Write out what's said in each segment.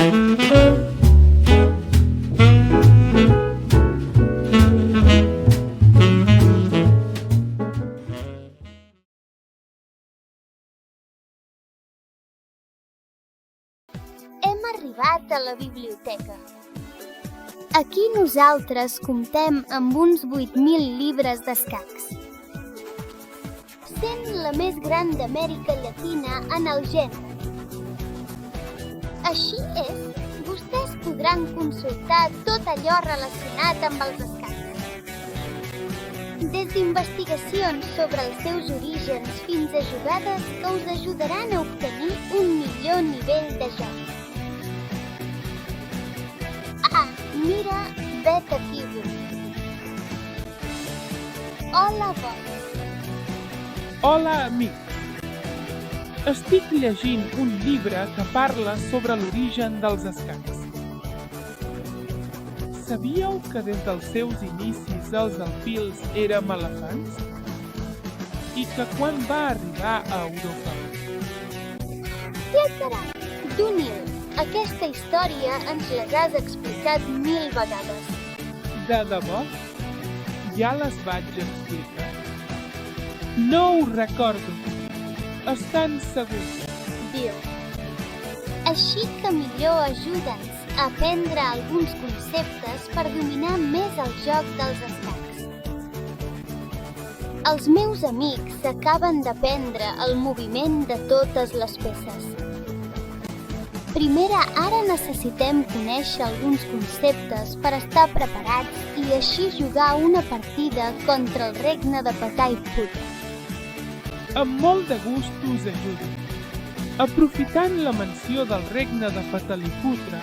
Hem arribat a la biblioteca. Aquí nosaltres comptem amb uns 8.000 llibres d'escacs. Sent la més gran d'Amèrica Llatina en el gènere. Així és, vostès podran consultar tot allò relacionat amb els escacs. Des d'investigacions sobre els seus orígens fins a jugades que us ajudaran a obtenir un millor nivell de joc. Mira, vet aquí avui. Hola, Bob. Hola, amic. Estic llegint un llibre que parla sobre l'origen dels escacs. Sabíeu que des dels seus inicis els alfils érem elefants? I que quan va arribar a Europa? Ja caram, Dunil, aquesta història ens les has explicat 1000 vegades. De debò? Ja les vaig explicar. No ho recordo. Estan segurs. Diu. Així que millor ajuda'ns a aprendre alguns conceptes per dominar més el joc dels escacs. Els meus amics acaben d'aprendre el moviment de totes les peces. Primer, ara necessitem conèixer alguns conceptes per estar preparats i així jugar una partida contra el regne de Pataliputra. Amb molt de gust us ajudo. Aprofitant la menció del regne de Pataliputra,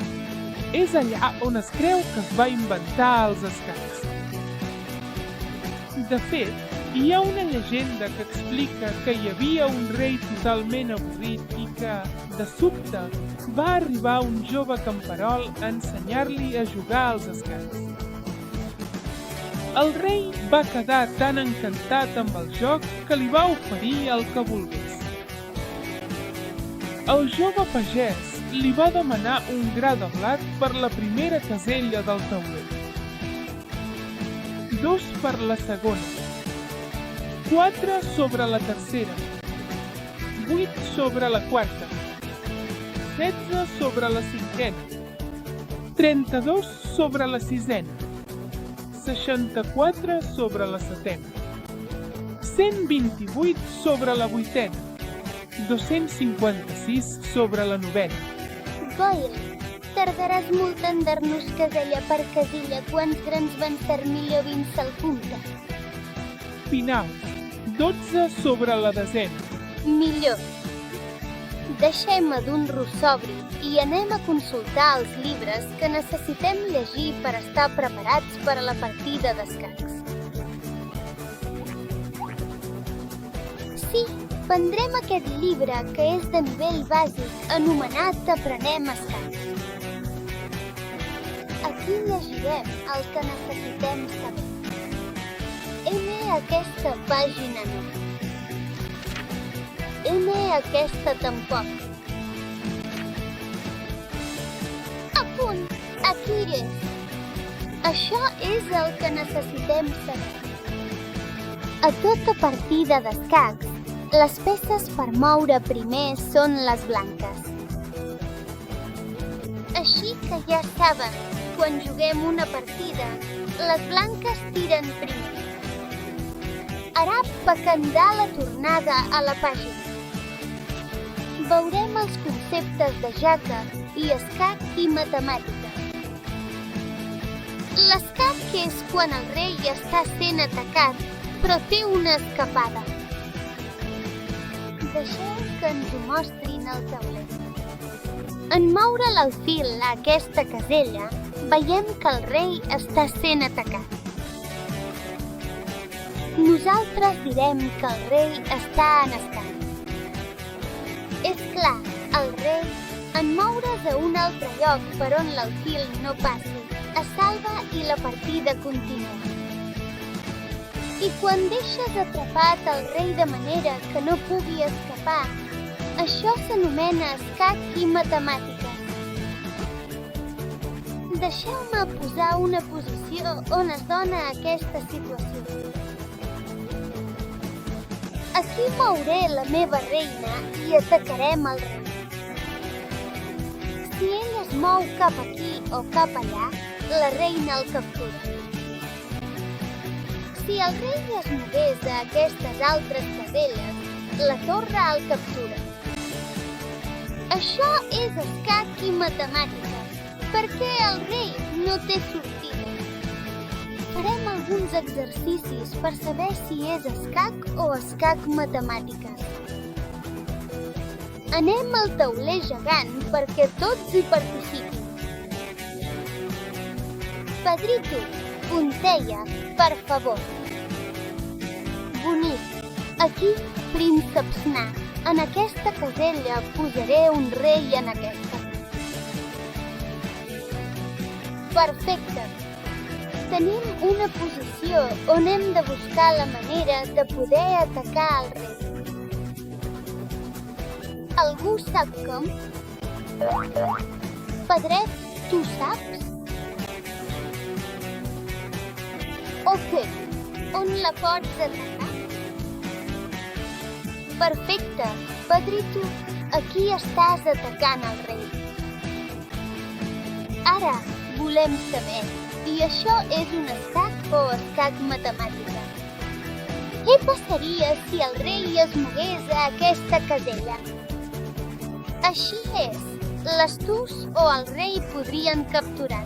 és allà on es creu que es va inventar els escacs. De fet, hi ha una llegenda que explica que hi havia un rei totalment avorrit i que, de sobte, va arribar un jove camperol a ensenyar-li a jugar als escacs. El rei va quedar tan encantat amb el joc que li va oferir el que volgués. El jove pagès li va demanar un gra de blat per la primera casella del tauler, 2 per la segona, 4 sobre la tercera, 8 sobre la quarta, 16 sobre la cinquena, 32 sobre la sisena, 64 sobre la setena, 128 sobre la vuitena, 256 sobre la novena. Boyle, tardaràs molt en dar-nos casella per casella quants grans van ser millor vins al punta. Finals, 12 sobre la desena. Millor. Deixem-me d'un rossobri i anem a consultar els llibres que necessitem llegir per estar preparats per a la partida d'escacs. Sí, prendrem aquest llibre que és de nivell bàsic anomenat Aprenem escacs. Aquí llegirem el que necessitem saber. Aquesta pàgina no. Aquesta tampoc. A punt! Aquí és. Això és el que necessitem saber. A tota partida d'escacs, les peces per moure primer són les blanques. Així que ja saben, quan juguem una partida, les blanques tiren primer. Ara pacandar la tornada a la pàgina. Veurem els conceptes de jaca i escac i matemàtica. L'escac és quan el rei està sent atacat, però té una escapada. Deixeu que ens ho mostrin al tauler. En moure l'alfil a aquesta casella, veiem que el rei està sent atacat. Nosaltres direm que el rei està en escac. És clar, el rei, en moure's a un altre lloc per on l'alfil no passi, es salva i la partida continua. I quan deixes atrapat el rei de manera que no pugui escapar, això s'anomena escac i matemàtiques. Deixeu-me posar una posició on es dona aquesta situació. Aquí mouré la meva reina i atacarem el rei. Si ell es mou cap aquí o cap allà, la reina el captura. Si el rei es mogués a aquestes altres caselles, la torre el captura. Això és escac i matemàtiques, perquè el rei no té sortida. Farem alguns exercicis per saber si és escac o escac matemàtiques. Anem al tauler gegant perquè tots hi participin. Pedrito, punteia, per favor. Bonic. Aquí, prínceps anar. En aquesta casella posaré un rei en aquesta. Perfecte. Tenim una posició on hem de buscar la manera de poder atacar el rei. Algú sap com? Pedret, tu saps? Ok. On la pots atacar? Perfecte. Pedrito, aquí estàs atacant el rei. Ara volem saber, i això és un escac o escac matemàtica. Què passaria si el rei es mogués a aquesta casella? Així és, l'Astús o el rei podrien capturar.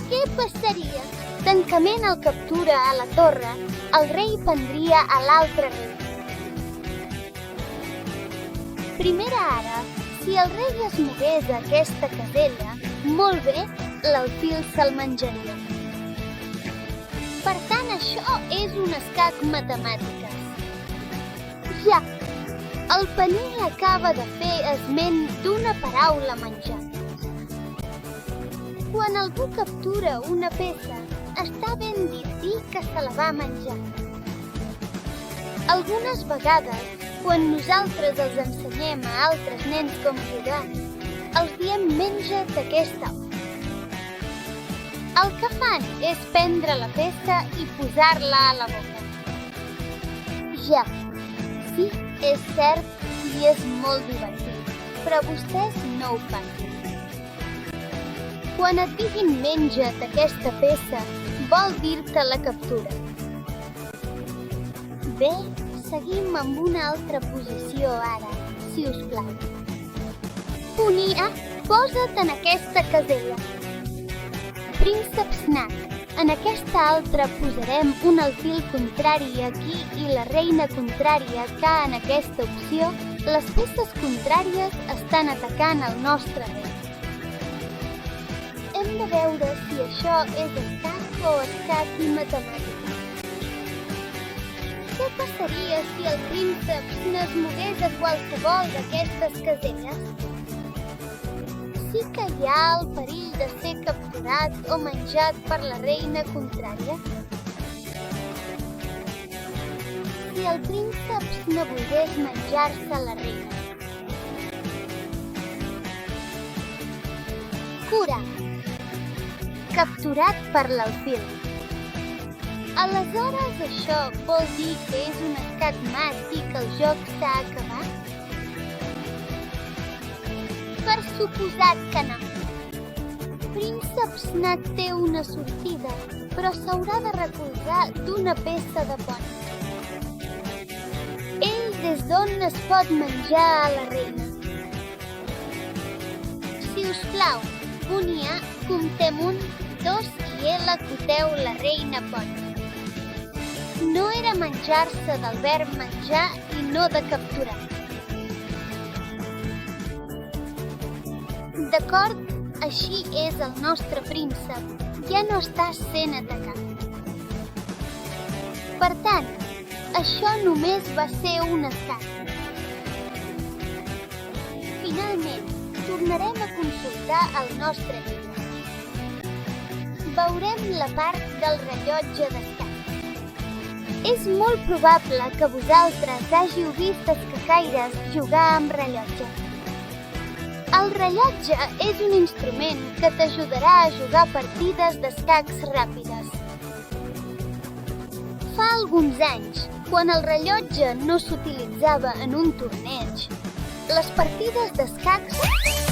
Què passaria? Tancament el captura a la torre, el rei prendria a l'altre rei. Primera ara, si el rei es mogués a aquesta casella, molt bé, l'alfil se'l menjaria. Per tant, això és un escac matemàtiques. Ja, el Paní acaba de fer esment d'una paraula menjar. Quan algú captura una peça, està ben dir que se la va menjar. Algunes vegades, quan nosaltres els ensenyem a altres nens com jugar, els diem menja't aquesta. El que fan és prendre la peça i posar-la a la boca. Ja, sí, és cert i és molt divertit, però vostès no ho fan. Quan et diguin menja't aquesta peça, vol dir-te la captura. Bé, seguim amb una altra posició ara, si us plau. Ponia, posa't en aquesta casella. Prínceps Snack, en aquesta altra posarem un alfil contrari aquí i la reina contrària que en aquesta opció les peces contràries estan atacant el nostre rei. Hem de veure si això és escac o escac i matemàtica. Què passaria si el príncep es mogués a qualsevol d'aquestes caselles? Sí que hi ha el perill de ser capturat o menjat per la reina contrària. Si el príncep no volgués menjar-se la reina. Cura. Capturat per l'alfil. Aleshores això vol dir que és un escac mat i que el joc s'ha acabat? Per suposat que no. Príncep Snack té una sortida, però s'haurà de recolzar d'una peça de pont. Ell des d'on es pot menjar a la reina. Si us plau, Ponia, comptem 1, 2 i acoteu la reina pont. No era menjar-se del verb menjar i no de capturar. D'acord, així és el nostre príncep. Ja no està sent atacat. Per tant, això només va ser un escac. Finalment, tornarem a consultar el nostre llibre. Veurem la part del rellotge d'escac. És molt probable que vosaltres hàgiu vist escacaires jugar amb rellotge. El rellotge és un instrument que t'ajudarà a jugar partides d'escacs ràpides. Fa alguns anys, quan el rellotge no s'utilitzava en un torneig, les partides d'escacs